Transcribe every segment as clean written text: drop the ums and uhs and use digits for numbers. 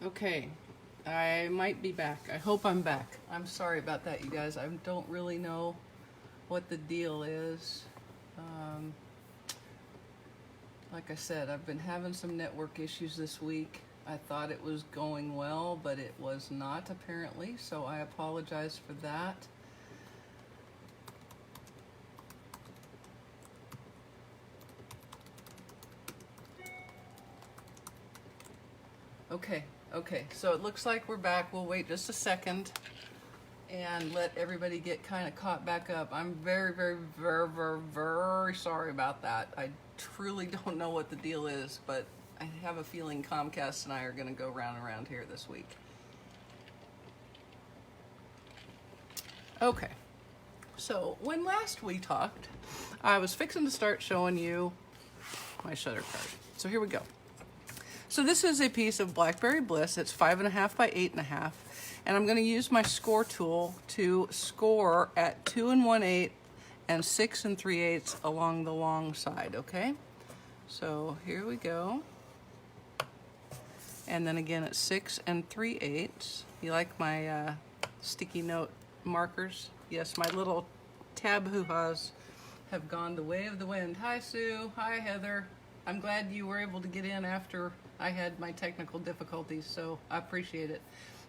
Okay, I might be back. I hope I'm back. I'm sorry about that, you guys. I don't really know what the deal is. Um, like I said, I've been having some network issues this week. I thought it was going well, but it was not apparently, so I apologize for that. Okay, so it looks like we're back. We'll wait just a second and let everybody get kind of caught back up. I'm very sorry about that. I truly don't know what the deal is, but I have a feeling Comcast and I are going to go round and round here this week. Okay, so when last we talked, I was fixing to start showing you my shutter card. So here we go. So this is a piece of Blackberry Bliss. It's 5.5 by 8.5, and I'm going to use my score tool to score at 2 1/8 and 6 3/8 along the long side. Okay, so here we go, and then again at 6 3/8. You like my sticky note markers? Yes, my little tab hoo-has have gone the way of the wind. Hi Sue. Hi Heather. I'm glad you were able to get in after I had my technical difficulties, so I appreciate it.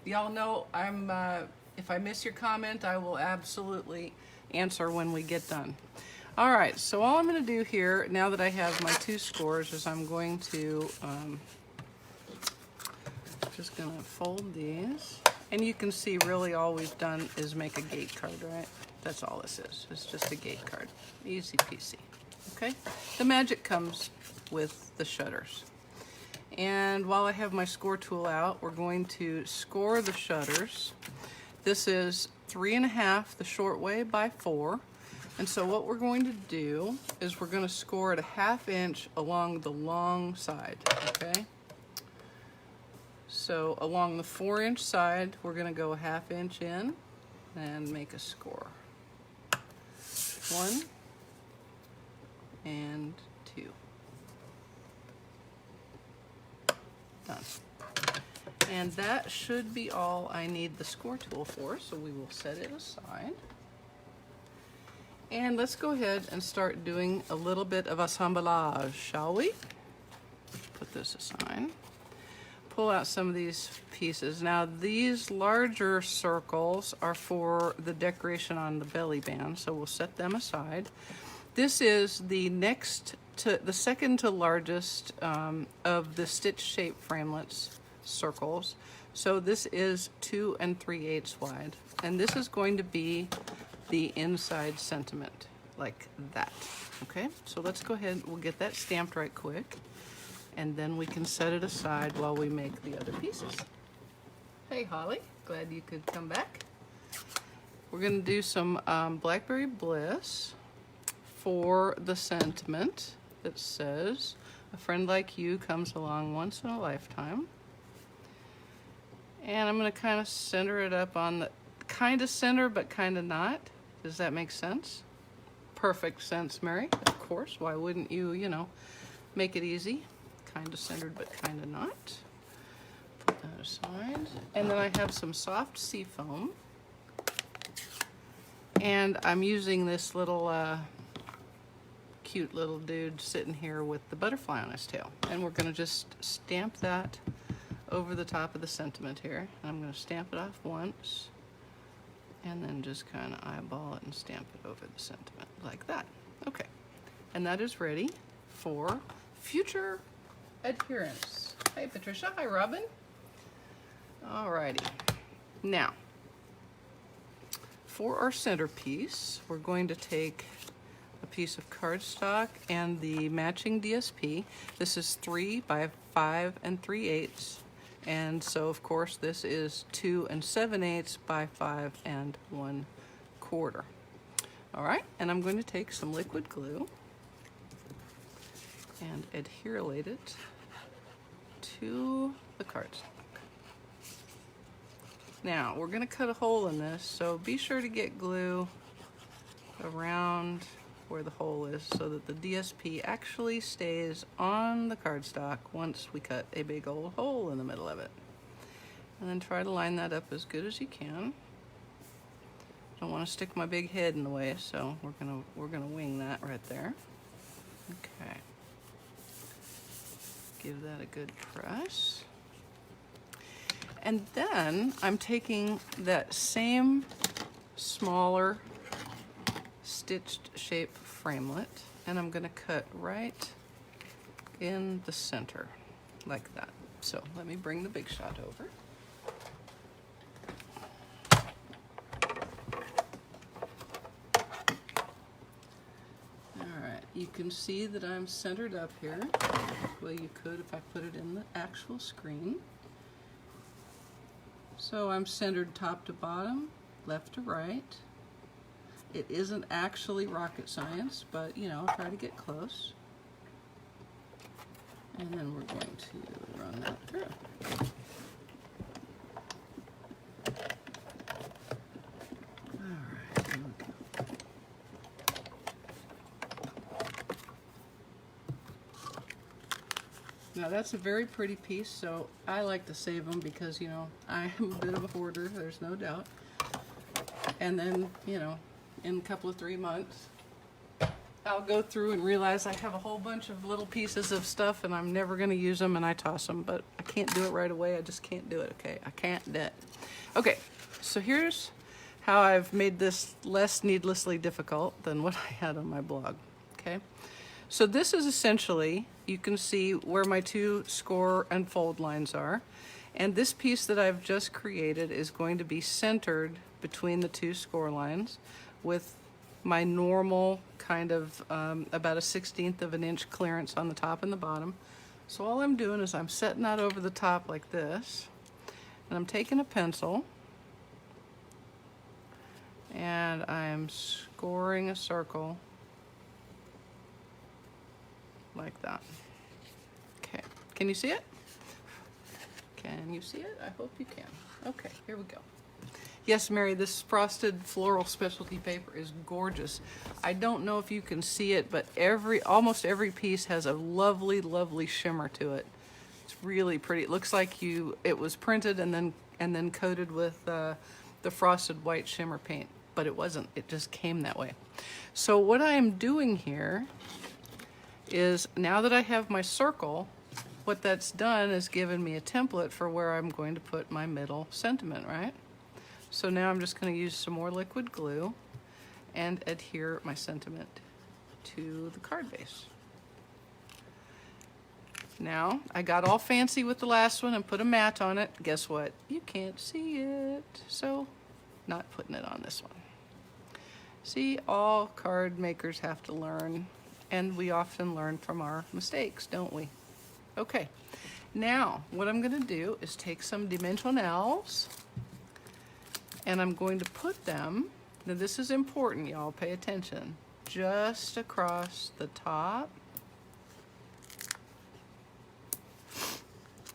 Y'all know if I miss your comment, I will absolutely answer when we get done. All right, so all I'm going to do here, now that I have my two scores, is I'm going to just going to fold these. And you can see really all we've done is make a gate card, right? That's all this is. It's just a gate card. Easy peasy. Okay? The magic comes with the shutters. And while I have my score tool out, we're going to score the shutters. This is 3.5 the short way by 4. And so what we're going to do is we're going to score at a 1/2 inch along the long side, okay? So along the 4-inch side, we're going to go a 1/2 inch in and make a score. 1 and 2. Done. And that should be all I need the score tool for, so we will set it aside. And let's go ahead and start doing a little bit of assemblage, shall we? Put this aside. Pull out some of these pieces. Now these larger circles are for the decoration on the belly band, so we'll set them aside. This is the second to largest of the stitch shape framelits circles. So this is 2 3/8 wide, and this is going to be the inside sentiment, like that. Okay, so let's go ahead, we'll get that stamped right quick, and then we can set it aside while we make the other pieces. Hey Holly, glad you could come back. We're gonna do some Blackberry Bliss for the sentiment that says, a friend like you comes along once in a lifetime. And I'm gonna kind of center it up on the, kind of center, but kind of not. Does that make sense? Perfect sense, Mary. Of course, why wouldn't you, make it easy? Kind of centered, but kind of not. Put that aside. And then I have some soft sea foam. And I'm using this little cute little dude sitting here with the butterfly on his tail. And we're gonna just stamp that over the top of the sentiment here. And I'm gonna stamp it off once, and then just kind of eyeball it and stamp it over the sentiment like that. Okay, and that is ready for future adherence. Hey Patricia, hi Robin. Alrighty, now for our centerpiece, we're going to take a piece of cardstock and the matching DSP. This is 3 by 5 3/8. And so of course this is 2 7/8 by 5 1/4. All right, and I'm going to take some liquid glue and adherelate it to the cardstock. Now we're going to cut a hole in this, so be sure to get glue around where the hole is so that the DSP actually stays on the cardstock once we cut a big old hole in the middle of it. And then try to line that up as good as you can. Don't want to stick my big head in the way, so we're gonna wing that right there. Okay. Give that a good press. And then I'm taking that same smaller stitched shape framelit and I'm gonna cut right in the center like that. So let me bring the big shot over. Alright, you can see that I'm centered up here. Well, you could if I put it in the actual screen. So I'm centered top to bottom, left to right. It isn't actually rocket science, but you know, I'll try to get close. And then we're going to run that through. Alright, here we go. Now that's a very pretty piece, so I like to save them because, you know, I am a bit of a hoarder, there's no doubt. And then, you know, in a couple of 3 months, I'll go through and realize I have a whole bunch of little pieces of stuff and I'm never going to use them and I toss them, but I can't do it right away. I just can't do it, okay? I can't do it. Okay, so here's how I've made this less needlessly difficult than what I had on my blog, okay? So this is essentially, you can see where my two score and fold lines are. And this piece that I've just created is going to be centered between the two score lines with my normal kind of about a 1/16 of an inch clearance on the top and the bottom. So all I'm doing is I'm setting that over the top like this, and I'm taking a pencil and I'm scoring a circle like that. Okay, can you see it? Can you see it? I hope you can. Okay, here we go. Yes, Mary, this frosted floral specialty paper is gorgeous. I don't know if you can see it, but almost every piece has a lovely, lovely shimmer to it. It's really pretty. It looks like it was printed and then coated with the frosted white shimmer paint, but it wasn't. It just came that way. So what I am doing here is, now that I have my circle, what that's done is given me a template for where I'm going to put my middle sentiment, right? So now I'm just going to use some more liquid glue and adhere my sentiment to the card base. Now, I got all fancy with the last one and put a mat on it. Guess what? You can't see it. So, not putting it on this one. See, all card makers have to learn, and we often learn from our mistakes, don't we? Okay, now what I'm going to do is take some dimensionals and I'm going to put them, now this is important, y'all, pay attention, just across the top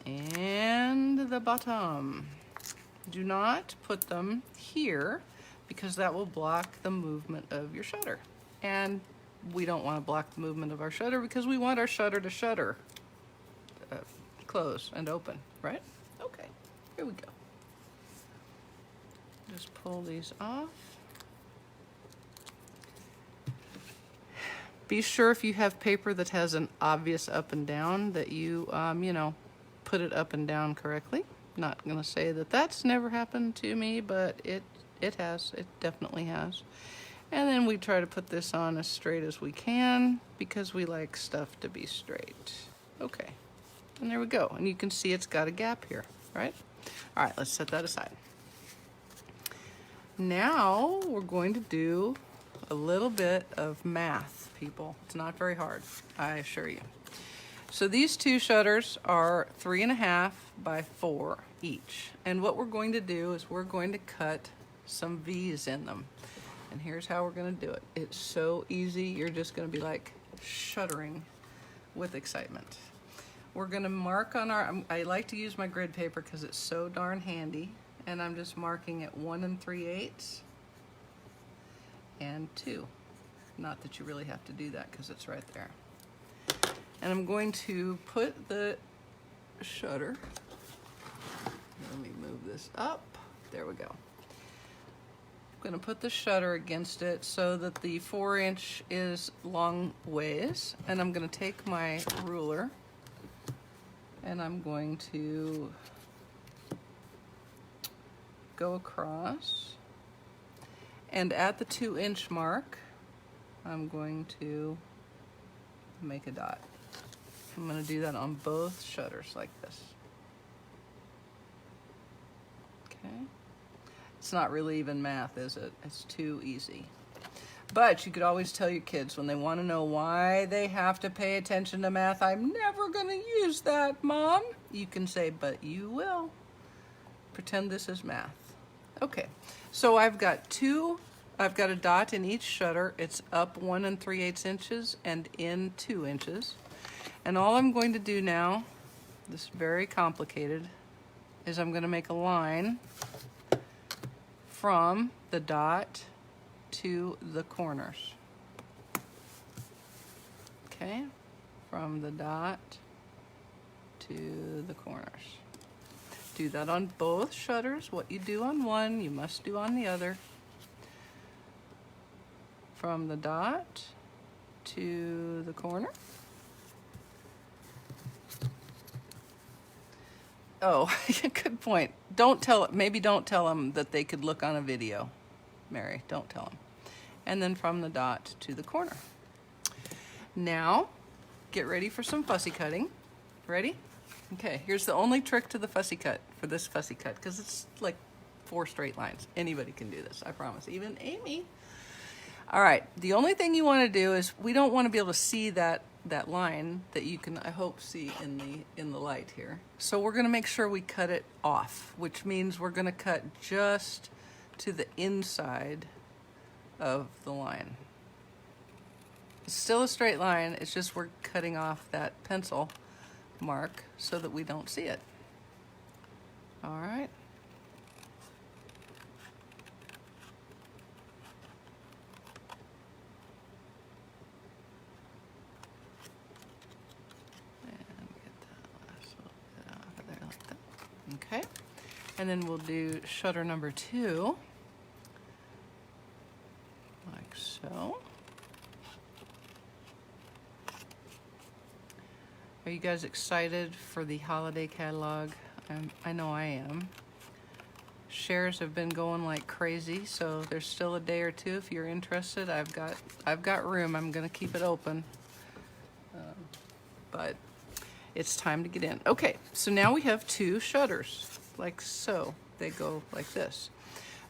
and the bottom. Do not put them here because that will block the movement of your shutter. And we don't want to block the movement of our shutter because we want our shutter to shutter, close and open, right? Okay, here we go. Just pull these off. Be sure if you have paper that has an obvious up and down that you, you know, put it up and down correctly. Not gonna say that that's never happened to me, but it has, it definitely has. And then we try to put this on as straight as we can because we like stuff to be straight. Okay, and there we go. And you can see it's got a gap here, right? All right, let's set that aside. Now we're going to do a little bit of math, people. It's not very hard, I assure you. So these two shutters are 3.5 by 4 each. And what we're going to do is we're going to cut some V's in them. And here's how we're going to do it. It's so easy, you're just going to be like shuddering with excitement. We're going to mark on our, I like to use my grid paper because it's so darn handy. And I'm just marking at 1 3/8 and 2. Not that you really have to do that because it's right there. And I'm going to put the shutter Let me move this up. There we go. I'm going to put the shutter against it so that the 4-inch is long ways, and I'm going to take my ruler and I'm going to go across, and at the 2-inch mark I'm going to make a dot. I'm going to do that on both shutters like this. Okay. It's not really even math, is it? It's too easy. But you could always tell your kids when they want to know why they have to pay attention to math, I'm never going to use that, Mom. You can say, but you will. Pretend this is math. Okay, so I've got a dot in each shutter. It's up 1 3/8 inches and in 2 inches. And all I'm going to do now, this is very complicated, is I'm going to make a line from the dot to the corners. Okay, from the dot to the corners. Do that on both shutters. What you do on one, you must do on the other. From the dot to the corner. Oh, good point. Maybe don't tell them that they could look on a video. Mary, don't tell them. And then from the dot to the corner. Now, get ready for some fussy cutting. Ready? Okay, here's the only trick to the fussy cut, for this fussy cut, because it's like 4 straight lines. Anybody can do this, I promise, even Amy. All right, the only thing you want to do is, we don't want to be able to see that line that you can, I hope, see in the light here. So we're going to make sure we cut it off, which means we're going to cut just to the inside of the line. It's still a straight line, it's just we're cutting off that pencil mark so that we don't see it. All right. And get that last little bit off of there like that. Okay. And then we'll do shutter number 2. Like so. Are you guys excited for the holiday catalog? I know I am. Shares have been going like crazy, so there's still a day or two if you're interested. I've got room. I'm gonna keep it open, but it's time to get in. Okay, so now we have 2 shutters, like so. They go like this.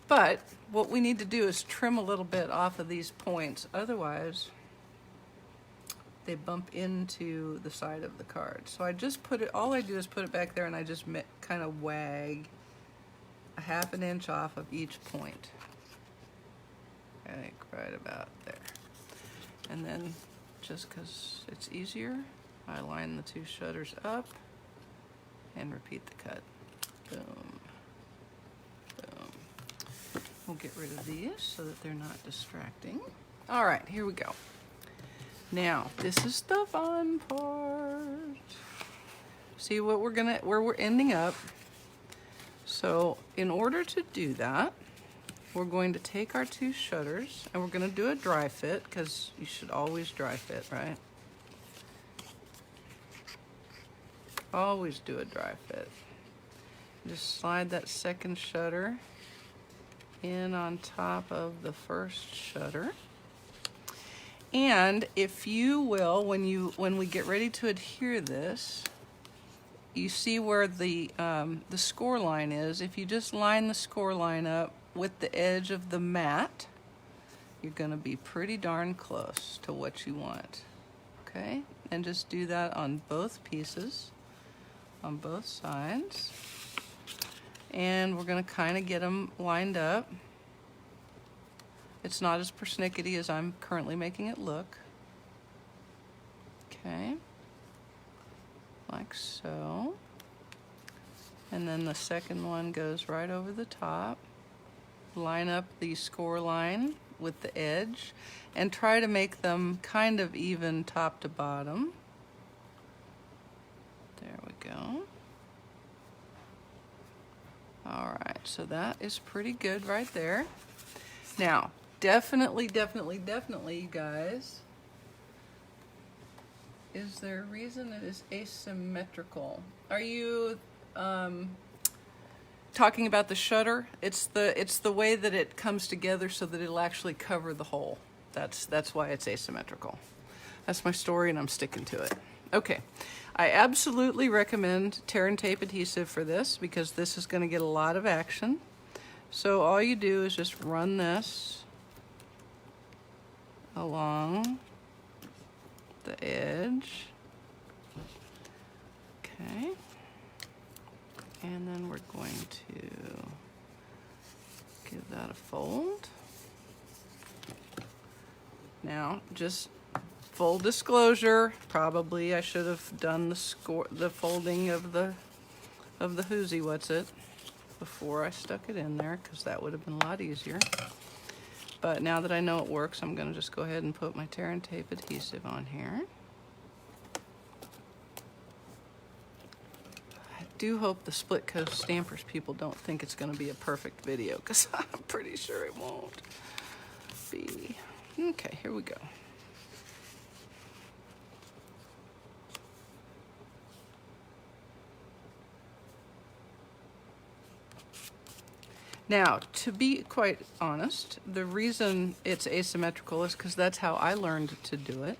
But what we need to do is trim a little bit off of these points, otherwise they bump into the side of the card. So I just put it, all I do is put it back there and I just kind of wag a 1/2 inch off of each point. I think right about there. And then just because it's easier, I line the 2 shutters up and repeat the cut. Boom, boom. We'll get rid of these so that they're not distracting. All right, here we go. Now, this is the fun part. See where we're ending up. So, in order to do that, we're going to take our 2 shutters and we're going to do a dry fit, because you should always dry fit, right? Always do a dry fit. Just slide that second shutter in on top of the first shutter. And if you will, when we get ready to adhere this, you see where the score line is. If you just line the score line up with the edge of the mat, you're gonna be pretty darn close to what you want. Okay? And just do that on both pieces, on both sides. And we're gonna kind of get them lined up. It's not as persnickety as I'm currently making it look. Okay, like so. And then the second one goes right over the top. Line up the score line with the edge and try to make them kind of even top to bottom. There we go. so that is pretty good right there. Now, definitely, you guys, is there a reason it is asymmetrical? Are you talking about the shutter? It's the way that it comes together so that it'll actually cover the hole. That's why it's asymmetrical. That's my story and I'm sticking to it. Okay, I absolutely recommend tear and tape adhesive for this because this is going to get a lot of action. So all you do is just run this along the edge. Okay. And then we're going to give that a fold. Now, just full disclosure, probably I should have done the folding of the whoozy what's it before I stuck it in there, because that would have been a lot easier. But now that I know it works, I'm going to just go ahead and put my tear and tape adhesive on here. I do hope the Split Coast Stampers people don't think it's going to be a perfect video, because I'm pretty sure it won't be. Okay, here we go. Now, to be quite honest, the reason it's asymmetrical is because that's how I learned to do it.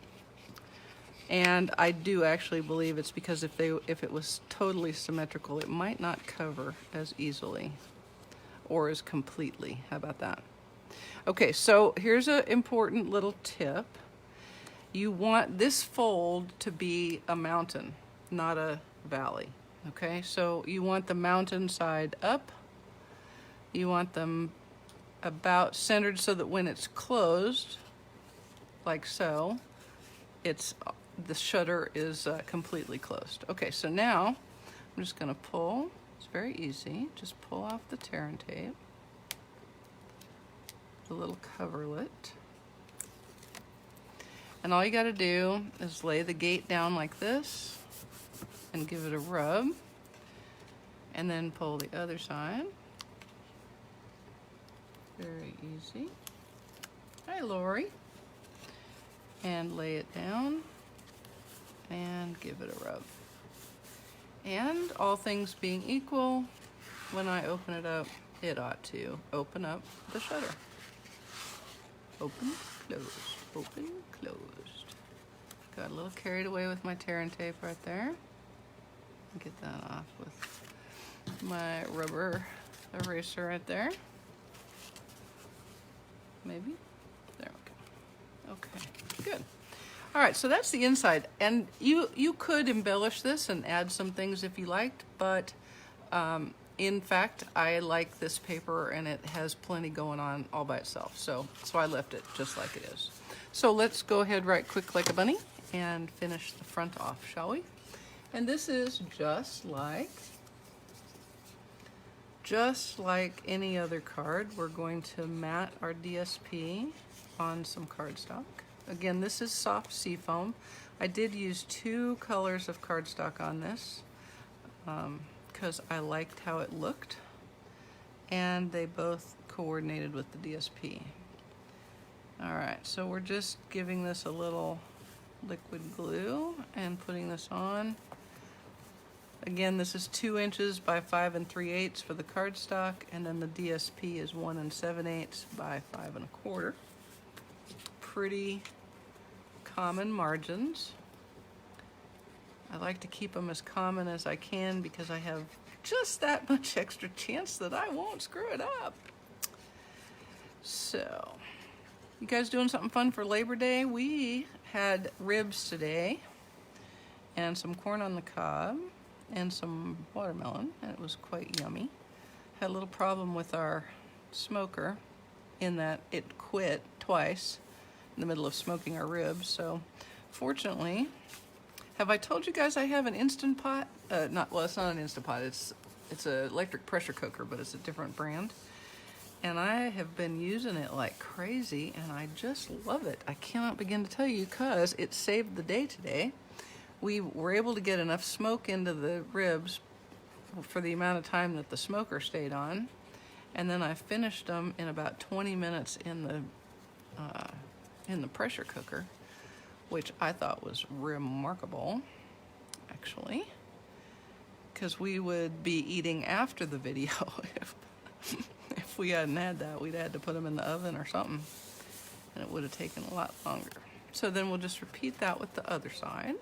And I do actually believe it's because if it was totally symmetrical, it might not cover as easily or as completely. How about that? Okay, so here's an important little tip. You want this fold to be a mountain, not a valley. Okay, so you want the mountain side up. You want them about centered so that when it's closed, like so, the shutter is completely closed. Okay, so now I'm just going to pull. It's very easy. Just pull off the tear and tape, the little coverlet, and all you got to do is lay the gate down like this and give it a rub, and then pull the other side. Very easy. Hi, Lori. And lay it down and give it a rub. And all things being equal, when I open it up, it ought to open up the shutter. Open, closed, open, closed. Got a little carried away with my tear and tape right there. Get that off with my rubber eraser right there. Maybe? There we go. Okay, good. All right, so that's the inside. And you could embellish this and add some things if you liked, but in fact, I like this paper and it has plenty going on all by itself. So I left it just like it is. So let's go ahead right quick like a bunny and finish the front off, shall we? And this is just like any other card. We're going to mat our DSP on some cardstock. Again, this is soft seafoam. I did use 2 colors of cardstock on this because I liked how it looked, and they both coordinated with the DSP. All right, so we're just giving this a little liquid glue and putting this on. Again, this is 2 inches by 5 3/8 for the cardstock, and then the DSP is 1 7/8 by 5 1/4. Pretty common margins. I like to keep them as common as I can because I have just that much extra chance that I won't screw it up. So, you guys doing something fun for Labor Day? We had ribs today and some corn on the cob and some watermelon, and it was quite yummy. Had a little problem with our smoker in that it quit twice in the middle of smoking our ribs. So fortunately, have I told you guys I have an Instant Pot? Well, it's not an Instant Pot. It's an electric pressure cooker, but it's a different brand. And I have been using it like crazy, and I just love it. I cannot begin to tell you because it saved the day today. We were able to get enough smoke into the ribs for the amount of time that the smoker stayed on, And then I finished them in about 20 minutes in the pressure cooker, which I thought was remarkable, actually, because we would be eating after the video. If we hadn't had that, we'd had to put them in the oven or something, and it would have taken a lot longer. So then we'll just repeat that with the other side.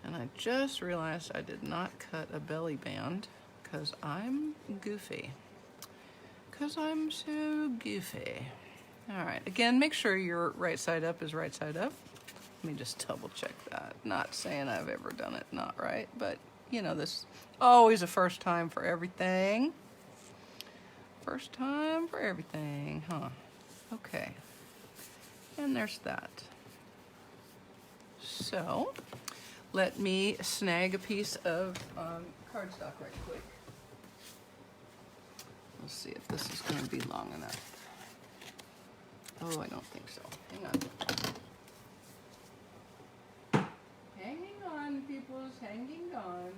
And I just realized I did not cut a belly band because I'm goofy. Because I'm so goofy. All right, again, make sure your right side up is right side up. Let me just double check that. Not saying I've ever done it not right, but you know, this always a first time for everything. First time for everything, huh? Okay, and there's that. So, let me snag a piece of cardstock right quick. Let's see if this is going to be long enough. Oh, I don't think so. Hang on. Hanging on, peoples, hanging on.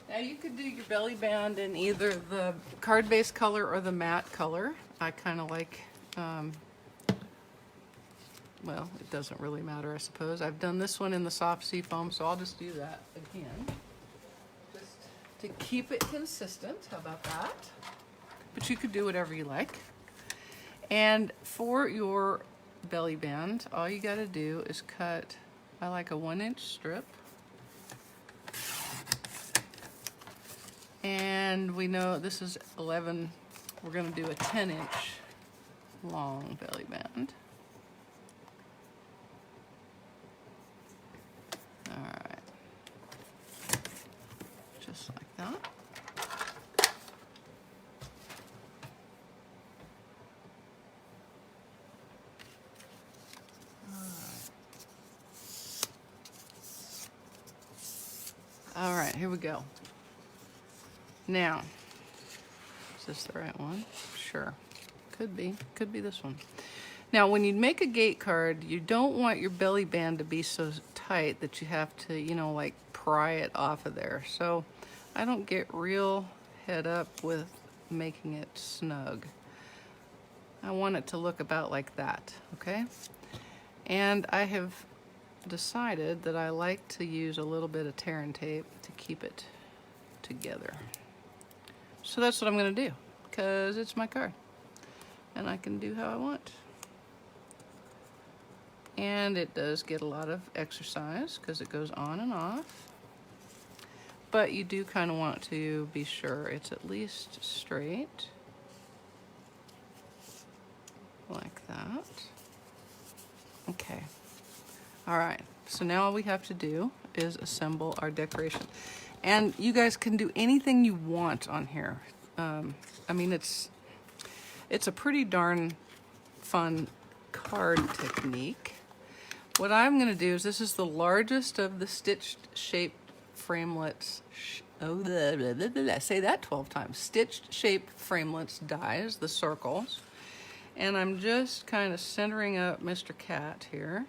Now you could do your belly band in either the card-based color or the matte color. I kind of like, well, it doesn't really matter, I suppose. I've done this one in the soft seafoam, so I'll just do that again. Just to keep it consistent. How about that? But you could do whatever you like. And for your belly band, all you got to do is cut, I like a 1-inch strip. And we know this is 11, we're going to do a 10-inch long belly band. All right. Just like that. All right, here we go. Now, is this the right one? Sure, could be this one. Now, when you make a gate card, you don't want your belly band to be so tight that you have to, you know, like pry it off of there. So I don't get real head up with making it snug. I want it to look about like that, okay? And I have decided that I like to use a little bit of tear and tape to keep it together. So that's what I'm going to do, because it's my card and I can do how I want. And it does get a lot of exercise because it goes on and off, but you do kind of want to be sure it's at least straight, like that. Okay. All right, so now all we have to do is assemble our decoration. And you guys can do anything you want on here. I mean, it's a pretty darn fun card technique. What I'm gonna do is, this is the largest of the stitched shaped framelits. Say that 12 times. Stitched shaped framelits dies, the circles. And I'm just kind of centering up Mr. Cat here.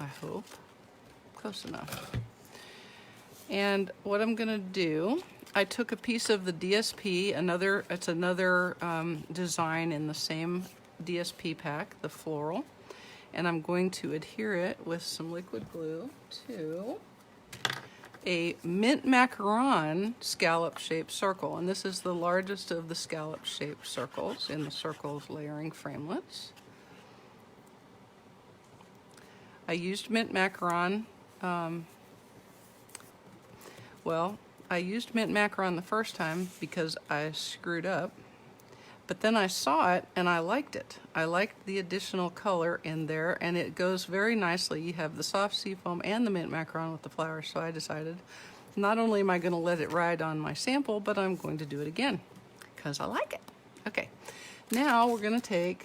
I hope. Close enough. And what I'm gonna do, I took a piece of the DSP, it's another design in the same DSP pack, the Floral, and I'm going to adhere it with some liquid glue to a mint macaron scallop shaped circle. And this is the largest of the scallop shaped circles in the circles layering framelits. I used mint macaron. I used mint macaron the first time because I screwed up, but then I saw it and I liked it. I liked the additional color in there, and it goes very nicely. You have the soft seafoam and the mint macaron with the flowers, so I decided not only am I going to let it ride on my sample, but I'm going to do it again because I like it. Okay, now we're going to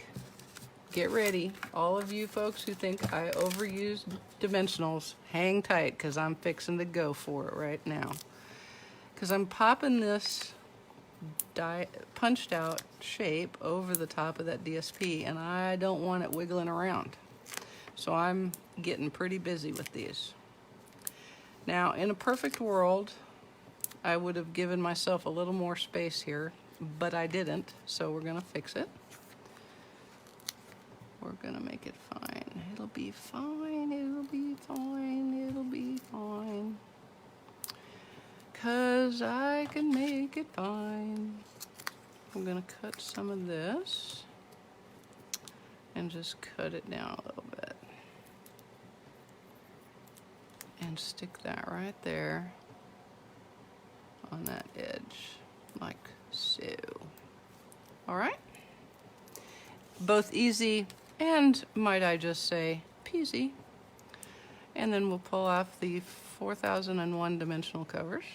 get ready. All of you folks who think I overused dimensionals, hang tight because I'm fixing to go for it right now. Because I'm popping this punched out shape over the top of that DSP, and I don't want it wiggling around. So I'm getting pretty busy with these. Now, in a perfect world, I would have given myself a little more space here, but I didn't, so we're gonna fix it. We're gonna make it fine. It'll be fine, it'll be fine, it'll be fine. 'Cause I can make it fine. I'm gonna cut some of this and just cut it down a little bit. And stick that right there on that edge, like so. All right? Both easy and, might I just say, peasy. And then we'll pull off the 4001 dimensional covers.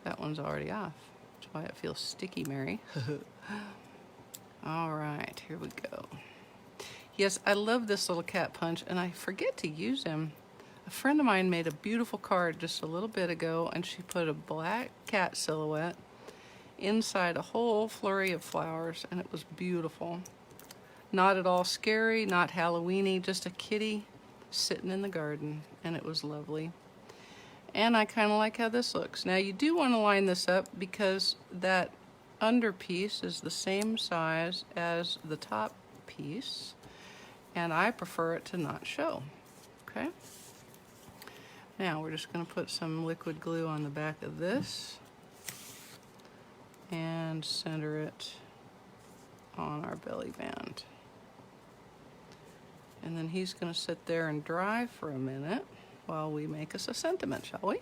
That one's already off. That's why it feels sticky, Mary. All right, here we go. Yes, I love this little cat punch, and I forget to use him. A friend of mine made a beautiful card just a little bit ago, and she put a black cat silhouette inside a whole flurry of flowers, and it was beautiful. Not at all scary, not Halloween-y, just a kitty sitting in the garden, and it was lovely. And I kind of like how this looks. Now you do want to line this up because that under piece is the same size as the top piece, and I prefer it to not show, okay? Now we're just going to put some liquid glue on the back of this and center it on our belly band. And then he's going to sit there and dry for a minute while we make us a sentiment, shall we?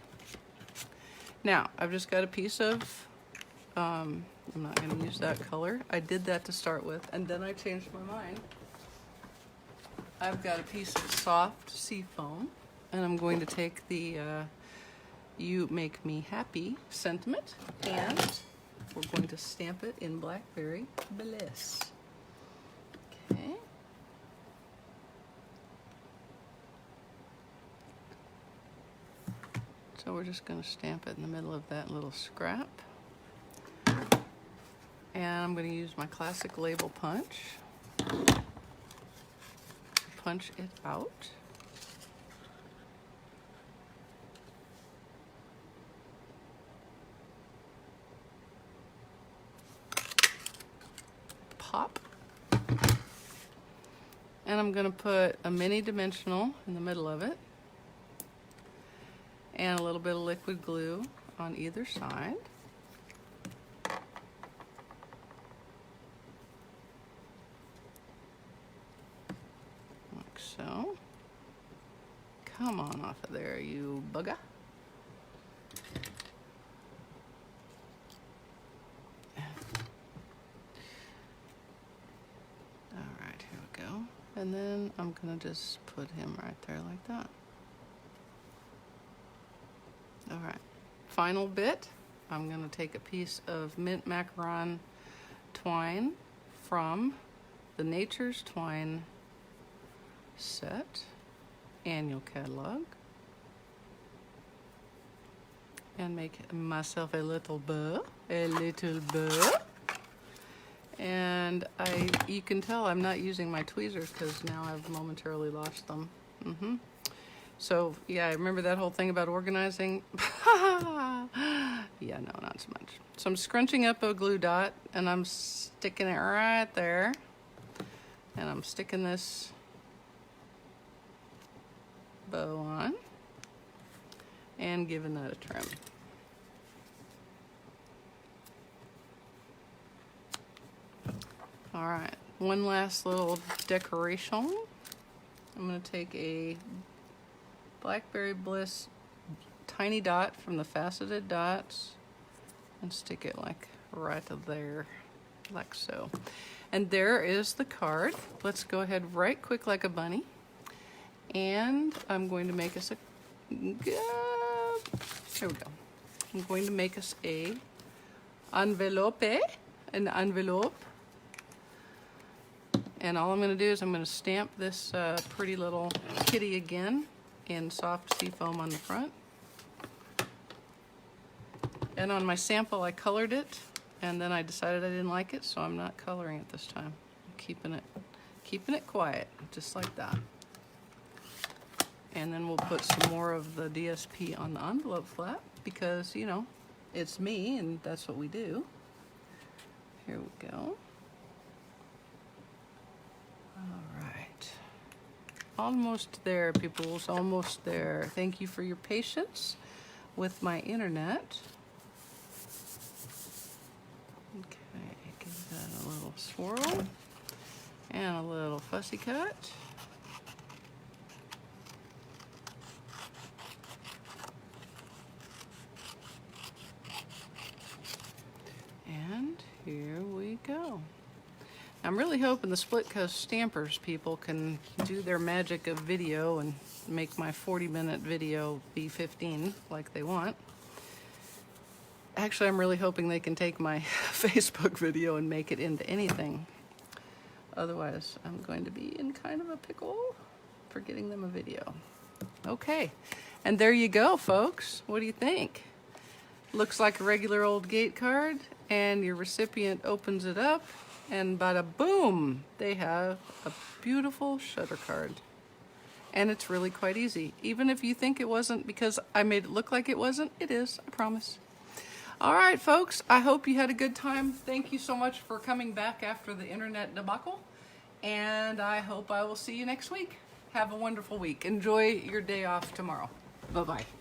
Now, I've just got a piece of, I'm not going to use that color. I did that to start with, and then I changed my mind. I've got a piece of soft sea foam, and I'm going to take the You Make Me Happy sentiment, and we're going to stamp it in Blackberry Bliss. Okay. So we're just going to stamp it in the middle of that little scrap. And I'm going to use my classic label punch to punch it out. Pop. And I'm going to put a mini dimensional in the middle of it, and a little bit of liquid glue on either side. Like so. Come on off of there, you bugger. Alright, here we go. And then I'm gonna just put him right there like that. Alright, final bit, I'm going to take a piece of mint macaron twine from the Nature's Twine set annual catalog and make myself a little bow, and you can tell I'm not using my tweezers because now I've momentarily lost them. So, yeah, I remember that whole thing about organizing. Yeah, no, not so much. So I'm scrunching up a glue dot, and I'm sticking it right there. And I'm sticking this bow on and giving that a trim. All right, one last little decoration. I'm going to take a Blackberry Bliss tiny dot from the faceted dots and stick it like right there, like so. And there is the card. Let's go ahead right quick like a bunny. And I'm going to make us a, here we go. I'm going to make us a envelope, an envelope. And all I'm going to do is I'm going to stamp this pretty little kitty again in soft sea foam on the front. And on my sample, I colored it, and then I decided I didn't like it, so I'm not coloring it this time. I'm keeping it quiet, just like that. And then we'll put some more of the DSP on the envelope flap because, you know, it's me and that's what we do. Here we go. All right. Almost there, peoples, almost there. Thank you for your patience with my internet. Okay, give that a little swirl and a little fussy cut. And here we go. I'm really hoping the split coast stampers people can do their magic of video and make my 40-minute video be 15 like they want. Actually, I'm really hoping they can take my Facebook video and make it into anything. Otherwise, I'm going to be in kind of a pickle for getting them a video. Okay, and there you go, folks. What do you think? Looks like a regular old gate card, and your recipient opens it up, and bada boom, they have a beautiful shutter card. And it's really quite easy. Even if you think it wasn't because I made it look like it wasn't, it is, I promise. All right, folks, I hope you had a good time. Thank you so much for coming back after the internet debacle, and I hope I will see you next week. Have a wonderful week. Enjoy your day off tomorrow. Bye-bye.